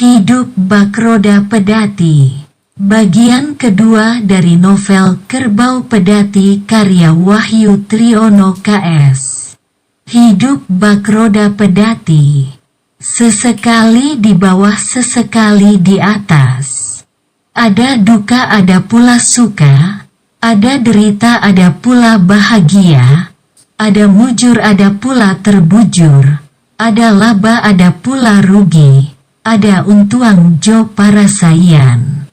Hidup Bak Roda Pedati. Bagian kedua dari novel Kerbau Pedati karya Wahyu Triono KS. Hidup Bak Roda Pedati. Sesekali di bawah, sesekali di atas. Ada duka, ada pula suka. Ada derita, ada pula bahagia. Ada mujur, ada pula terbujur. Ada laba, ada pula rugi. Ada untuang jo parasayan.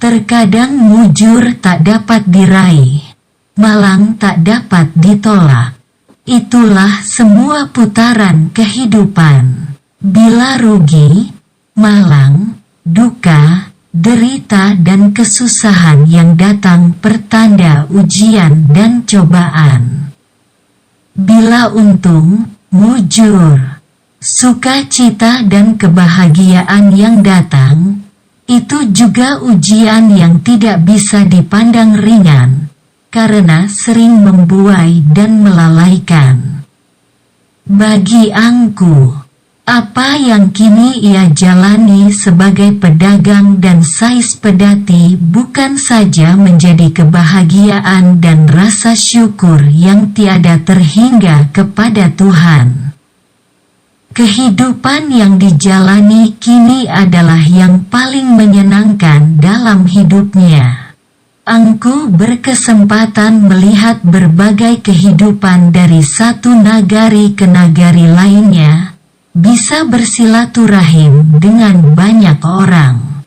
Terkadang mujur tak dapat diraih, malang tak dapat ditolak. Itulah semua putaran kehidupan. Bila rugi, malang, duka, derita dan kesusahan yang datang pertanda ujian dan cobaan. Bila untung, mujur, sukacita dan kebahagiaan yang datang, itu juga ujian yang tidak bisa dipandang ringan, karena sering membuai dan melalaikan. Bagi Angku, apa yang kini ia jalani sebagai pedagang dan sais pedati bukan saja menjadi kebahagiaan dan rasa syukur yang tiada terhingga kepada Tuhan. Kehidupan yang dijalani kini adalah yang paling menyenangkan dalam hidupnya. Angku berkesempatan melihat berbagai kehidupan dari satu nagari ke nagari lainnya, bisa bersilaturahim dengan banyak orang.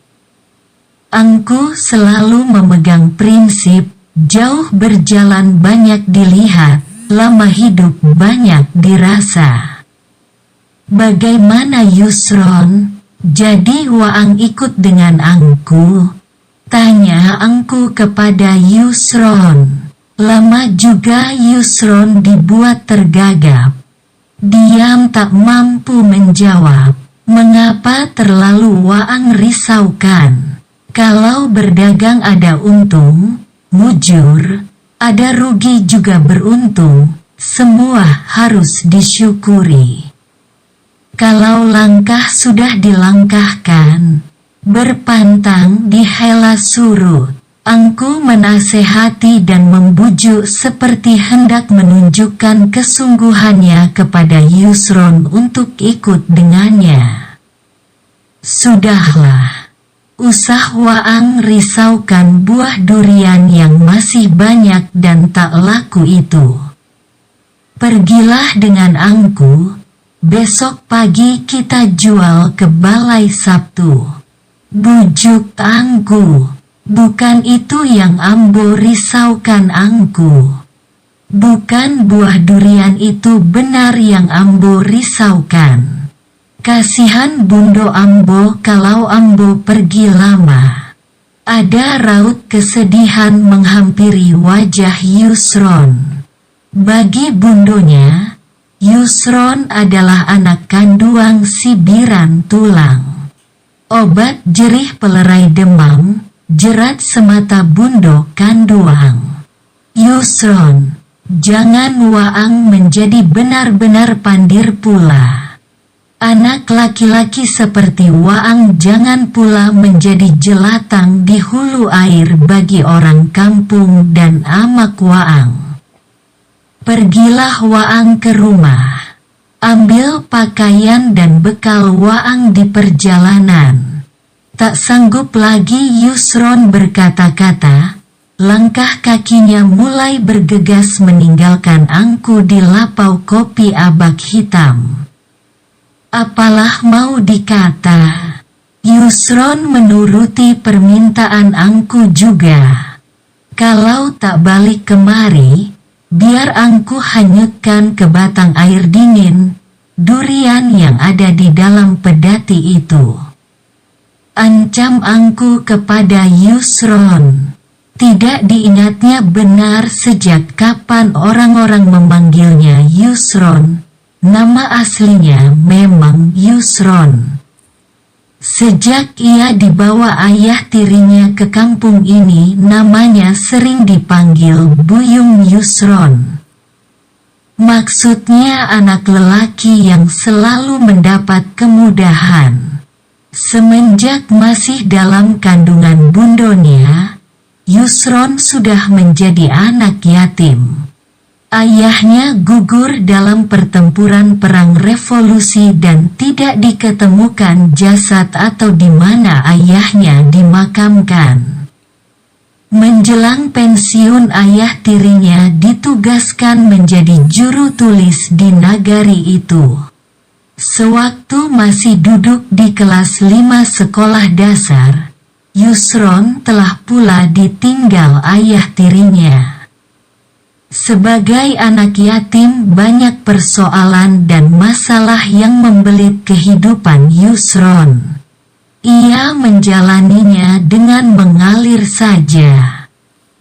Angku selalu memegang prinsip, jauh berjalan banyak dilihat, lama hidup banyak dirasa. Bagaimana Yusron? Jadi Waang ikut dengan Angku? Tanya Angku kepada Yusron. Lama juga Yusron dibuat tergagap. Diam tak mampu menjawab. Mengapa terlalu Waang risaukan? Kalau berdagang ada untung, mujur, ada rugi juga beruntung, semua harus disyukuri. Kalau langkah sudah dilangkahkan, berpantang dihela surut, Angku menasehati dan membujuk seperti hendak menunjukkan kesungguhannya kepada Yusron untuk ikut dengannya. Sudahlah, usah Waang risaukan buah durian yang masih banyak dan tak laku itu. Pergilah dengan Angku. Besok pagi kita jual ke Balai Sabtu. Bujuk Angku. Bukan itu yang Ambo risaukan Angku. Bukan buah durian itu benar yang Ambo risaukan. Kasihan Bundo Ambo kalau Ambo pergi lama. Ada raut kesedihan menghampiri wajah Yusron. Bagi bundonya, Yusron adalah anak kandung si Biran Tulang. Obat jerih pelerai demam, jerat semata bundo kanduang. Yusron, jangan Waang menjadi benar-benar pandir pula. Anak laki-laki seperti Waang jangan pula menjadi jelatang di hulu air bagi orang kampung dan amak Waang. Pergilah Waang ke rumah. Ambil pakaian dan bekal Waang di perjalanan. Tak sanggup lagi Yusron berkata-kata, langkah kakinya mulai bergegas meninggalkan Angku di lapau kopi abak hitam. Apalah mau dikata, Yusron menuruti permintaan Angku juga. Kalau tak balik kemari, biar Angku hanyutkan ke batang air dingin, durian yang ada di dalam pedati itu. Ancam Angku kepada Yusron. Tidak diingatnya benar sejak kapan orang-orang memanggilnya Yusron. Nama aslinya memang Yusron. Sejak ia dibawa ayah tirinya ke kampung ini, namanya sering dipanggil Buyung Yusron. Maksudnya anak lelaki yang selalu mendapat kemudahan. Semenjak masih dalam kandungan bundonya, Yusron sudah menjadi anak yatim. Ayahnya gugur dalam pertempuran perang revolusi dan tidak diketemukan jasad atau di mana ayahnya dimakamkan. Menjelang pensiun, ayah tirinya ditugaskan menjadi juru tulis di nagari itu. Sewaktu masih duduk di kelas 5 sekolah dasar, Yusron telah pula ditinggal ayah tirinya. Sebagai anak yatim, banyak persoalan dan masalah yang membelit kehidupan Yusron. Ia menjalaninya dengan mengalir saja.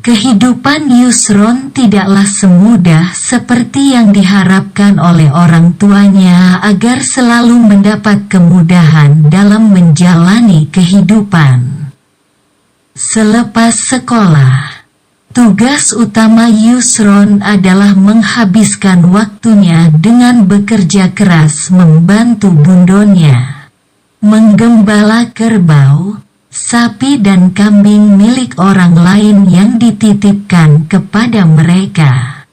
Kehidupan Yusron tidaklah semudah seperti yang diharapkan oleh orang tuanya agar selalu mendapat kemudahan dalam menjalani kehidupan. Selepas sekolah, tugas utama Yusron adalah menghabiskan waktunya dengan bekerja keras membantu bundonya menggembala kerbau, sapi dan kambing milik orang lain yang dititipkan kepada mereka.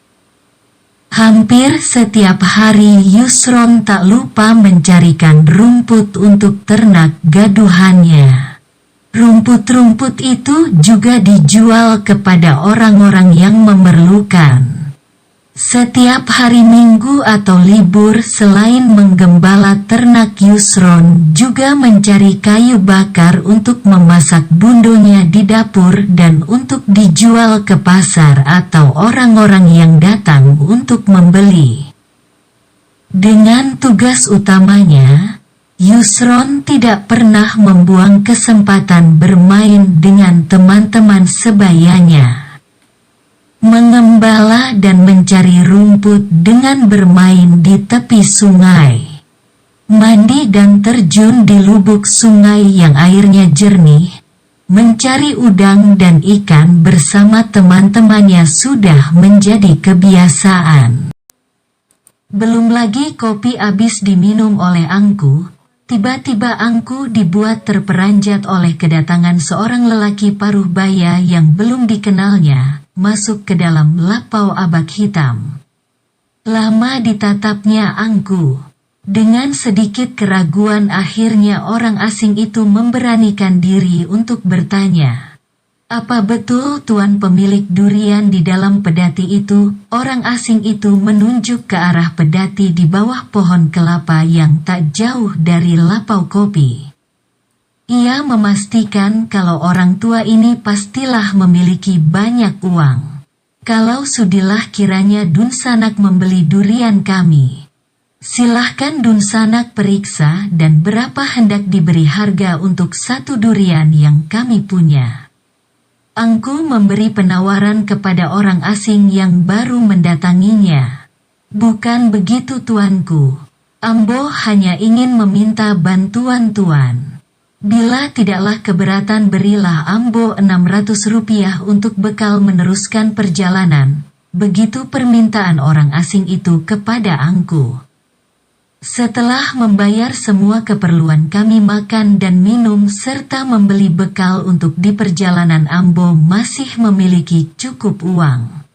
Hampir setiap hari Yusron tak lupa mencarikan rumput untuk ternak gaduhannya. Rumput-rumput itu juga dijual kepada orang-orang yang memerlukan. Setiap hari Minggu atau libur, selain menggembala ternak, Yusron juga mencari kayu bakar untuk memasak bundonya di dapur dan untuk dijual ke pasar atau orang-orang yang datang untuk membeli. Dengan tugas utamanya, Yusron tidak pernah membuang kesempatan bermain dengan teman-teman sebayanya. Mengembala dan mencari rumput dengan bermain di tepi sungai. Mandi dan terjun di lubuk sungai yang airnya jernih. Mencari udang dan ikan bersama teman-temannya sudah menjadi kebiasaan. Belum lagi kopi habis diminum oleh Angku, tiba-tiba Angku dibuat terperanjat oleh kedatangan seorang lelaki paruh baya yang belum dikenalnya, masuk ke dalam lapau abak hitam. Lama ditatapnya Angku. Dengan sedikit keraguan akhirnya orang asing itu memberanikan diri untuk bertanya. Apa betul tuan pemilik durian di dalam pedati itu? Orang asing itu menunjuk ke arah pedati di bawah pohon kelapa yang tak jauh dari lapau kopi. Ia memastikan kalau orang tua ini pastilah memiliki banyak uang. Kalau sudilah kiranya Dunsanak membeli durian kami. Silahkan Dunsanak periksa dan berapa hendak diberi harga untuk satu durian yang kami punya. Angku memberi penawaran kepada orang asing yang baru mendatanginya. Bukan begitu tuanku. Ambo hanya ingin meminta bantuan tuan. Bila tidaklah keberatan, berilah Ambo 600 rupiah untuk bekal meneruskan perjalanan. Begitu permintaan orang asing itu kepada Angku. Setelah membayar semua keperluan kami makan dan minum serta membeli bekal untuk di perjalanan, Ambo masih memiliki cukup uang.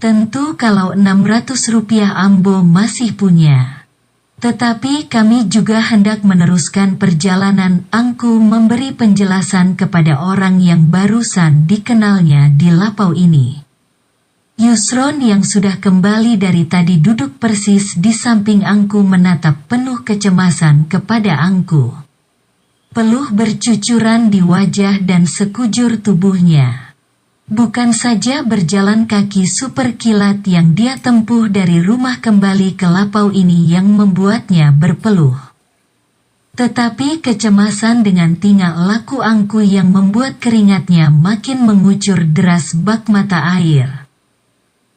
Tentu kalau 600 rupiah Ambo masih punya. Tetapi kami juga hendak meneruskan perjalanan. Angku memberi penjelasan kepada orang yang barusan dikenalnya di lapau ini. Yusron yang sudah kembali dari tadi duduk persis di samping Angku menatap penuh kecemasan kepada Angku. Peluh bercucuran di wajah dan sekujur tubuhnya. Bukan saja berjalan kaki super kilat yang dia tempuh dari rumah kembali ke lapau ini yang membuatnya berpeluh. Tetapi kecemasan dengan tingkah laku Angku yang membuat keringatnya makin mengucur deras bak mata air.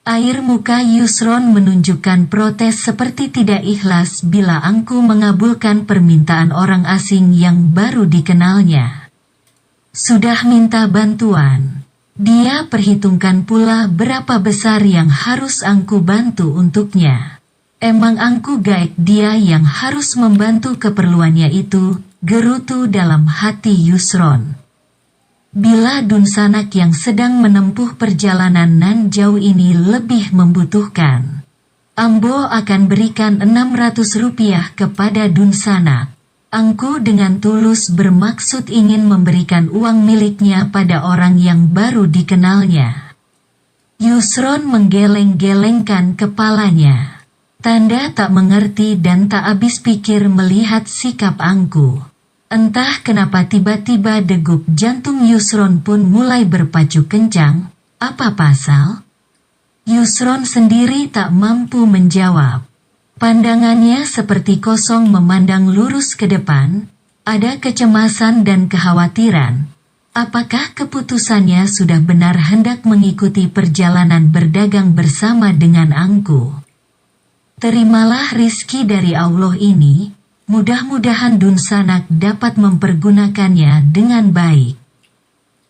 Air muka Yusron menunjukkan protes seperti tidak ikhlas bila Angku mengabulkan permintaan orang asing yang baru dikenalnya. Sudah minta bantuan. Dia perhitungkan pula berapa besar yang harus Angku bantu untuknya. Emang Angku gaek dia yang harus membantu keperluannya itu. gerutu dalam hati Yusron. Bila Dunsanak yang sedang menempuh perjalanan nan jauh ini lebih membutuhkan, Ambo akan berikan 600 rupiah kepada Dunsanak. Angku dengan tulus bermaksud ingin memberikan uang miliknya pada orang yang baru dikenalnya. Yusron menggeleng-gelengkan kepalanya. Tanda tak mengerti dan tak habis pikir melihat sikap Angku. Entah kenapa tiba-tiba degup jantung Yusron pun mulai berpacu kencang. Apa pasal? Yusron sendiri tak mampu menjawab. Pandangannya seperti kosong memandang lurus ke depan. Ada kecemasan dan kekhawatiran. Apakah keputusannya sudah benar hendak mengikuti perjalanan berdagang bersama dengan Angku? Terimalah rizki dari Allah ini. Mudah-mudahan Dunsanak dapat mempergunakannya dengan baik.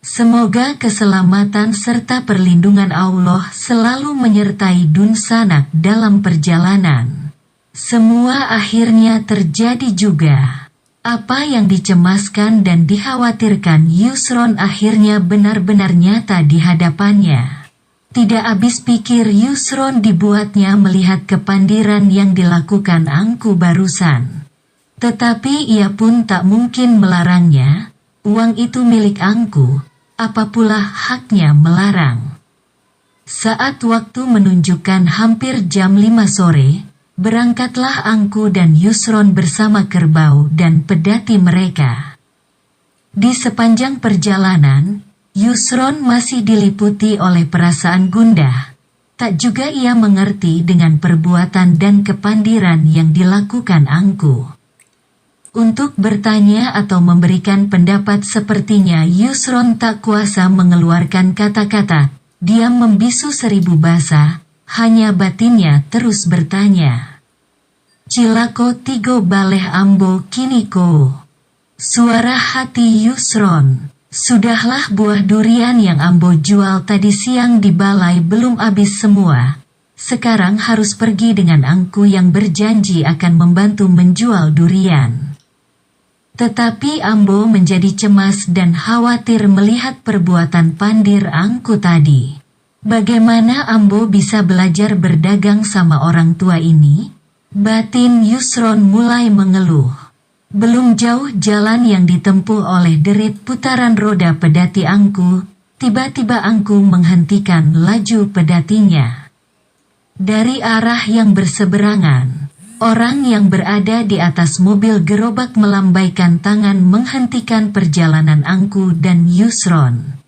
Semoga keselamatan serta perlindungan Allah selalu menyertai Dunsanak dalam perjalanan. Semua akhirnya terjadi juga. Apa yang dicemaskan dan dikhawatirkan Yusron akhirnya benar-benar nyata di hadapannya. Tidak habis pikir Yusron dibuatnya melihat kepandiran yang dilakukan Angku barusan. Tetapi ia pun tak mungkin melarangnya. Uang itu milik Angku, apa pula haknya melarang. Saat waktu menunjukkan hampir jam 5 sore, berangkatlah Angku dan Yusron bersama kerbau dan pedati mereka. Di sepanjang perjalanan, Yusron masih diliputi oleh perasaan gundah. Tak juga ia mengerti dengan perbuatan dan kepandiran yang dilakukan Angku. Untuk bertanya atau memberikan pendapat sepertinya Yusron tak kuasa mengeluarkan kata-kata. Dia membisu 1000 bahasa, hanya batinnya terus bertanya. Cilako tigo baleh ambo kiniko. Suara hati Yusron. Sudahlah buah durian yang ambo jual tadi siang di balai belum habis semua. Sekarang harus pergi dengan Angku yang berjanji akan membantu menjual durian. Tetapi Ambo menjadi cemas dan khawatir melihat perbuatan pandir Angku tadi. Bagaimana Ambo bisa belajar berdagang sama orang tua ini? Batin Yusron mulai mengeluh. Belum jauh jalan yang ditempuh oleh derit putaran roda pedati Angku, tiba-tiba Angku menghentikan laju pedatinya. Dari arah yang berseberangan, orang yang berada di atas mobil gerobak melambaikan tangan menghentikan perjalanan Angku dan Yusron.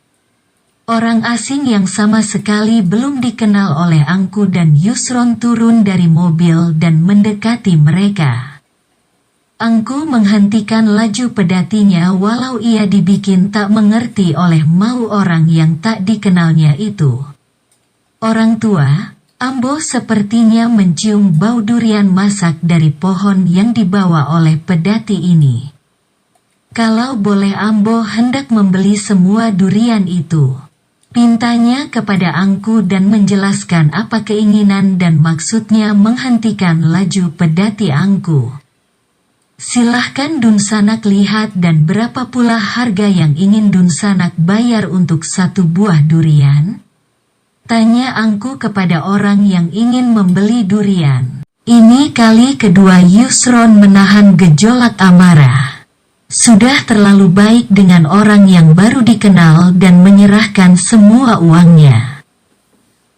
Orang asing yang sama sekali belum dikenal oleh Angku dan Yusron turun dari mobil dan mendekati mereka. Angku menghentikan laju pedatinya walau ia dibikin tak mengerti oleh mau orang yang tak dikenalnya itu. Orang tua, Ambo sepertinya mencium bau durian masak dari pohon yang dibawa oleh pedati ini. Kalau boleh Ambo hendak membeli semua durian itu. Pintanya kepada Angku dan menjelaskan apa keinginan dan maksudnya menghentikan laju pedati Angku. Silahkan Dunsanak lihat dan berapa pula harga yang ingin Dunsanak bayar untuk 1 buah durian? Tanya Angku kepada orang yang ingin membeli durian. Ini kali kedua Yusron menahan gejolak amarah. Sudah terlalu baik dengan orang yang baru dikenal dan menyerahkan semua uangnya.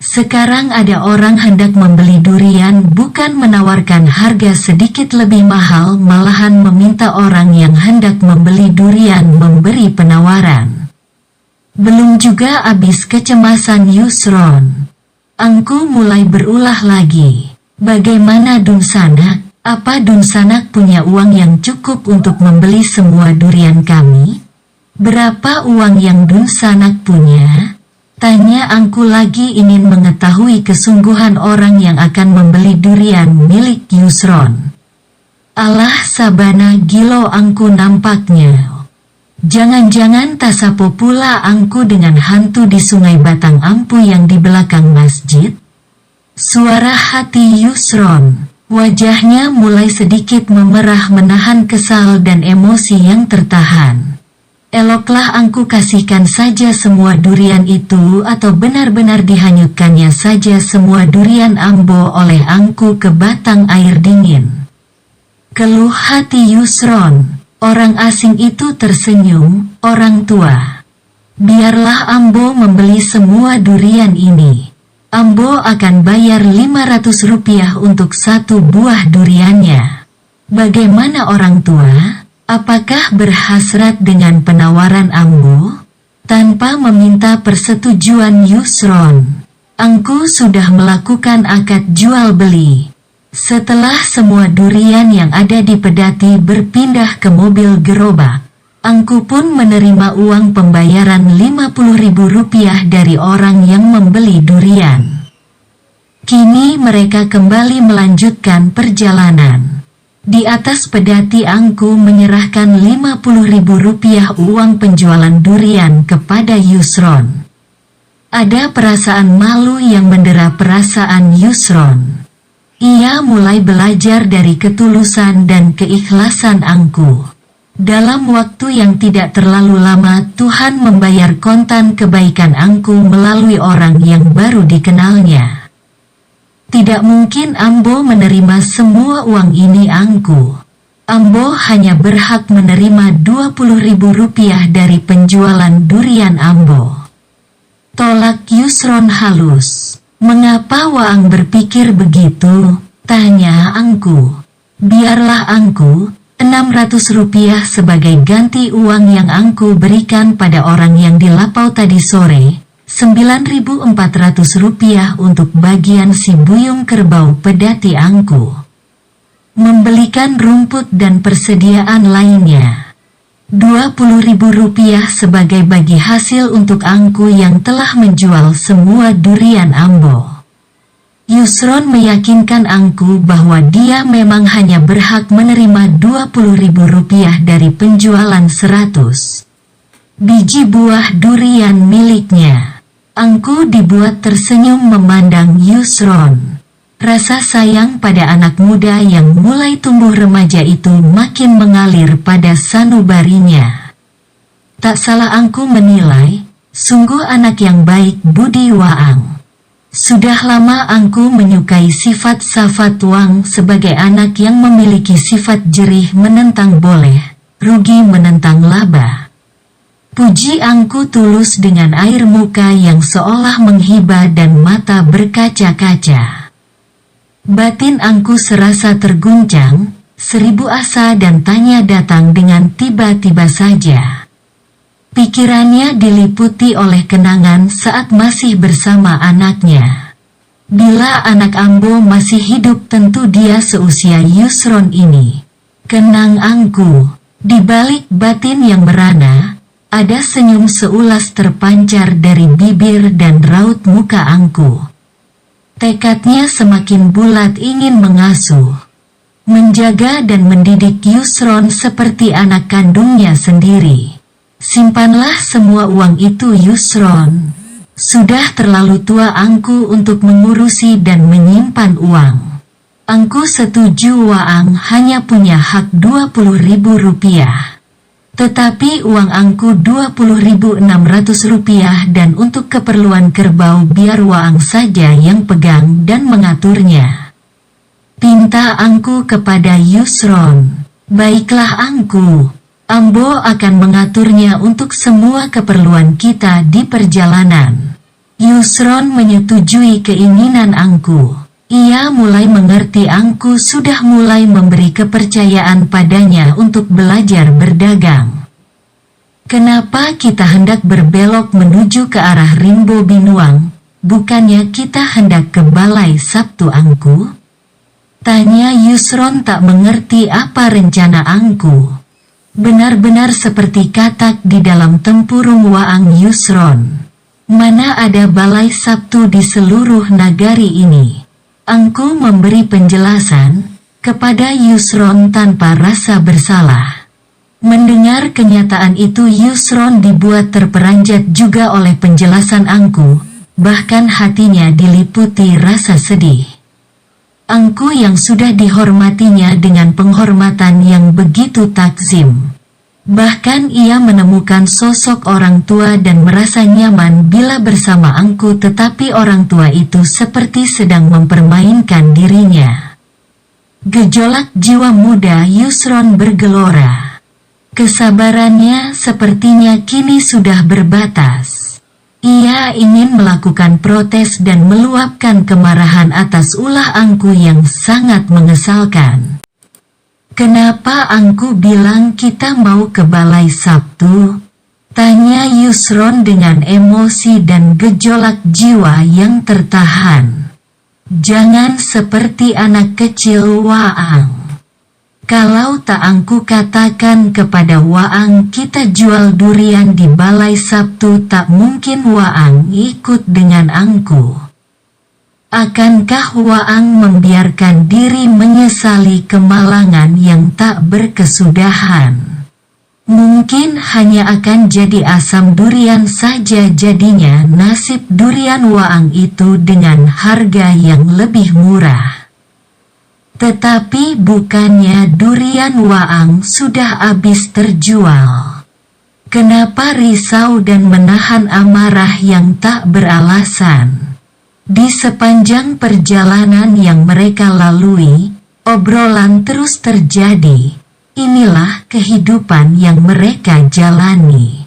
Sekarang ada orang hendak membeli durian bukan menawarkan harga sedikit lebih mahal, malahan meminta orang yang hendak membeli durian memberi penawaran. Belum juga habis kecemasan Yusron. Angku mulai berulah lagi. Bagaimana Dunsanak? Apa Dunsanak punya uang yang cukup untuk membeli semua durian kami? Berapa uang yang Dunsanak punya? Tanya Angku lagi ingin mengetahui kesungguhan orang yang akan membeli durian milik Yusron. Alah sabana gilo Angku nampaknya. Jangan-jangan tasapo pula Angku dengan hantu di Sungai Batang Ampu yang di belakang masjid? Suara hati Yusron. Wajahnya mulai sedikit memerah menahan kesal dan emosi yang tertahan. Eloklah angku kasihkan saja semua durian itu atau benar-benar dihanyutkannya saja semua durian Ambo oleh angku ke batang air dingin. Keluh hati Yusron. Orang asing itu tersenyum, orang tua. Biarlah Ambo membeli semua durian ini. Ambo akan bayar 500 rupiah untuk satu buah duriannya. Bagaimana orang tua? Apakah berhasrat dengan penawaran Ambo? Tanpa meminta persetujuan Yusron, angku sudah melakukan akad jual beli. Setelah semua durian yang ada di pedati berpindah ke mobil gerobak, angku pun menerima uang pembayaran 50.000 rupiah dari orang yang membeli durian. Kini mereka kembali melanjutkan perjalanan. Di atas pedati angku menyerahkan 50.000 rupiah uang penjualan durian kepada Yusron. Ada perasaan malu yang mendera perasaan Yusron. Ia mulai belajar dari ketulusan dan keikhlasan angku. Dalam waktu yang tidak terlalu lama Tuhan membayar kontan kebaikan angku melalui orang yang baru dikenalnya. Tidak mungkin Ambo menerima semua uang ini angku. Ambo hanya berhak menerima 20.000 rupiah dari penjualan durian Ambo. Tolak Yusron halus. Mengapa Waang berpikir begitu? Tanya angku. Biarlah angku, 600 rupiah sebagai ganti uang yang angku berikan pada orang yang di Lapau tadi sore. 9.400 rupiah untuk bagian si buyung kerbau pedati angku. Membelikan rumput dan persediaan lainnya. 20.000 rupiah sebagai bagi hasil untuk angku yang telah menjual semua durian Ambo. Yusron meyakinkan angku bahwa dia memang hanya berhak menerima 20.000 rupiah dari penjualan 100 biji buah durian miliknya. Angku dibuat tersenyum memandang Yusron. Rasa sayang pada anak muda yang mulai tumbuh remaja itu makin mengalir pada sanubarinya. Tak salah angku menilai, sungguh anak yang baik budi Waang. Sudah lama angku menyukai sifat Safat Waang sebagai anak yang memiliki sifat jerih menentang boleh, rugi menentang laba. Puji angku tulus dengan air muka yang seolah menghibah dan mata berkaca-kaca. Batin angku serasa terguncang, 1000 asa dan tanya datang dengan tiba-tiba saja. Pikirannya diliputi oleh kenangan saat masih bersama anaknya. Bila anak Ambo masih hidup tentu dia seusia Yusron ini. Kenang angku, di balik batin yang merana, ada senyum seulas terpancar dari bibir dan raut muka angku. Tekadnya semakin bulat ingin mengasuh, menjaga dan mendidik Yusron seperti anak kandungnya sendiri. Simpanlah semua uang itu Yusron. Sudah terlalu tua angku untuk mengurusi dan menyimpan uang. Angku setuju Waang hanya punya hak 20.000 rupiah. Tetapi uang angku 20.600 rupiah dan untuk keperluan kerbau biar Waang saja yang pegang dan mengaturnya. Pinta angku kepada Yusron. Baiklah angku, Ambo akan mengaturnya untuk semua keperluan kita di perjalanan. Yusron menyetujui keinginan angku. Ia mulai mengerti angku sudah mulai memberi kepercayaan padanya untuk belajar berdagang. Kenapa kita hendak berbelok menuju ke arah Rimbo Binuang, bukannya kita hendak ke Balai Sabtu angku? Tanya Yusron tak mengerti apa rencana angku. Benar-benar seperti katak di dalam tempurung Waang Yusron. Mana ada Balai Sabtu di seluruh nagari ini? Angku memberi penjelasan kepada Yusron tanpa rasa bersalah. Mendengar kenyataan itu Yusron dibuat terperanjat juga oleh penjelasan angku, bahkan hatinya diliputi rasa sedih. Angku yang sudah dihormatinya dengan penghormatan yang begitu takzim. Bahkan ia menemukan sosok orang tua dan merasa nyaman bila bersama Angku, tetapi orang tua itu seperti sedang mempermainkan dirinya. Gejolak jiwa muda Yusron bergelora. Kesabarannya sepertinya kini sudah berbatas. Ia ingin melakukan protes dan meluapkan kemarahan atas ulah Angku yang sangat mengesalkan. "Kenapa Angku bilang kita mau ke Balai Sabtu?" tanya Yusron dengan emosi dan gejolak jiwa yang tertahan. "Jangan seperti anak kecil, Waang. Kalau tak Angku katakan kepada Waang kita jual durian di Balai Sabtu, tak mungkin Waang ikut dengan Angku. Akankah Waang membiarkan diri menyesali kemalangan yang tak berkesudahan? Mungkin hanya akan jadi asam durian saja jadinya nasib durian Waang itu dengan harga yang lebih murah. Tetapi bukannya durian Waang sudah habis terjual? Kenapa risau dan menahan amarah yang tak beralasan?" Di sepanjang perjalanan yang mereka lalui, obrolan terus terjadi. Inilah kehidupan yang mereka jalani.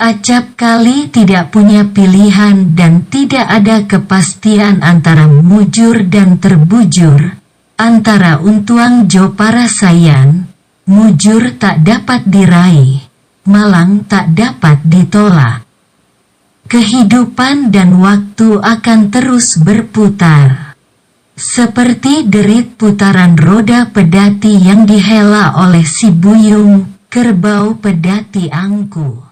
Acap kali tidak punya pilihan dan tidak ada kepastian antara mujur dan terbujur, antara untuang jo parasayan, mujur tak dapat diraih, malang tak dapat ditolak. Kehidupan dan waktu akan terus berputar. Seperti derit putaran roda pedati yang dihela oleh si Buyung, kerbau pedati Angku.